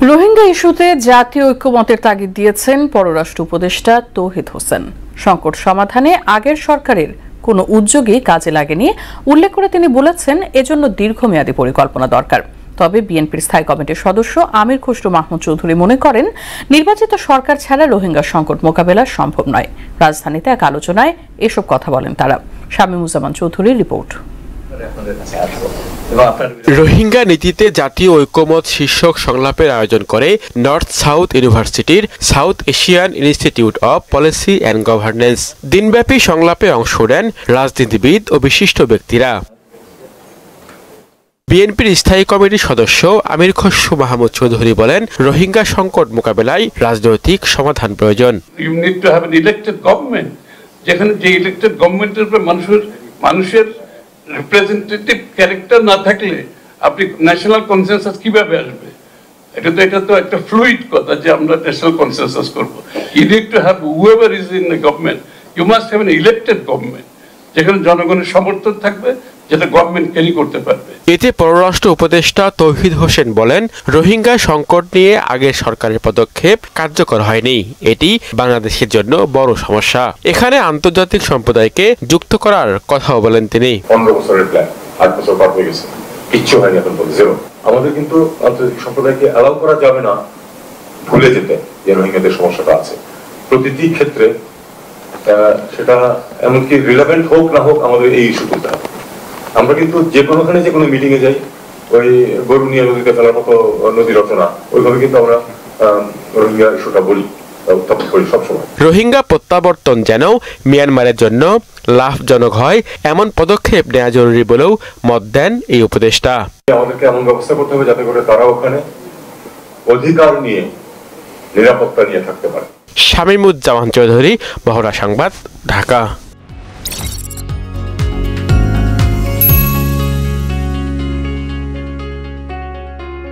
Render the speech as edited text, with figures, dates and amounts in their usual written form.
রোহিঙ্গা ইস্যুতে জাতীয় ঐক্যমতের তাগিদ দিয়েছেন পররাষ্ট্র উপদেষ্টা তৌহিদ হোসেন। সংকট সমাধানে আগের সরকারের কোনো উদ্যোগই কাজে লাগেনি উল্লেখ করে তিনি বলেছেন, এজন্য দীর্ঘমেয়াদী পরিকল্পনা দরকার। তবে বিএনপির স্থায়ী কমিটির সদস্য আমির খসরু মাহমুদ চৌধুরী মনে করেন, নির্বাচিত সরকার ছাড়া রোহিঙ্গা সংকট মোকাবেলা সম্ভব নয়। রাজধানীতে এক আলোচনায় এসব কথা বলেন তারা। শামীমুজ্জামান চৌধুরীর রিপোর্ট। রোহিঙ্গা নীতিতে জাতীয় ঐক্যমত শীর্ষক সংলাপের আয়োজন করে নর্থ সাউথ ইউনিভার্সিটির south Asian institute of policy and governance. দিনব্যাপী সংলাপে অংশ নেন রাজনীতিবিদ ও বিশিষ্ট ব্যক্তিরা। বিএনপির স্থায়ী কমিটির সদস্য আমির খসরু মাহমুদ চৌধুরী বলেন, রোহিঙ্গা সংকট মোকাবেলায় রাজনৈতিক সমাধান প্রয়োজন। যেখানে যে ইলেক্টেড গভর্নমেন্টের উপর মানুষের রিপ্রেজেন্টেটিভ ক্যারেক্টার না থাকলে আপনি ন্যাশনাল কনসেনসাস কিভাবে আসবে? এটা তো একটা ফ্লুইড কথা যে আমরা ন্যাশনাল কনসেনসাস করব। You need to have whoever is in the government, you must have an elected government যেখানে জনগণের সমর্থন থাকবে, যেটা গভর্নমেন্ট ক্যারি করতে পারবে। এতে পররাষ্ট্র উপদেষ্টা তৌহিদ হোসেন বলেন, রোহিঙ্গা সংকট নিয়ে আগের সরকারের পদক্ষেপ কার্যকর হয়নি। এটি বাংলাদেশের জন্য বড় সমস্যা। এখানে আন্তর্জাতিক সম্প্রদায়কে যুক্ত করার কথাও বলেন তিনি। 15 বছরের প্ল্যান 8 বছর পার হয়ে গেছে, কিচ্ছু হয়নি এখন পর্যন্ত, জিরো। আমাদের কিন্তু আন্তর্জাতিক সম্প্রদায়কে অ্যালাউ করা যাবে না ভুলে যেতে যে রোহিঙ্গাদের সমস্যাটা আছে প্রতিটি ক্ষেত্রে। সেটা এমনকি রিলেভেন্ট হোক না হোক, আমাদের এই ইস্যু তুলতে হবে। আমরা কিন্তু যে কোনোখানে যে কোনো মিটিং এ যাই, ওই গরু নিয়ে নদীতে ফেলার মতো নদী রচনা, ওইভাবে কিন্তু আমরা রোহিঙ্গা ইস্যুটা বলি, উত্থাপন করি সবসময়। রোহিঙ্গা প্রত্যাবর্তন যেন মিয়ানমারের জন্য লাভজনক হয়, এমন পদক্ষেপ নেওয়া জরুরি বলেও মত দেন এই উপদেষ্টা। আমাদেরকে এমন ব্যবস্থা করতে হবে যাতে করে তারা ওখানে অধিকার নিয়ে, নিরাপত্তা নিয়ে থাকতে পারে। শামীমুজ্জামান চৌধুরী, মহড়া সংবাদ, ঢাকা।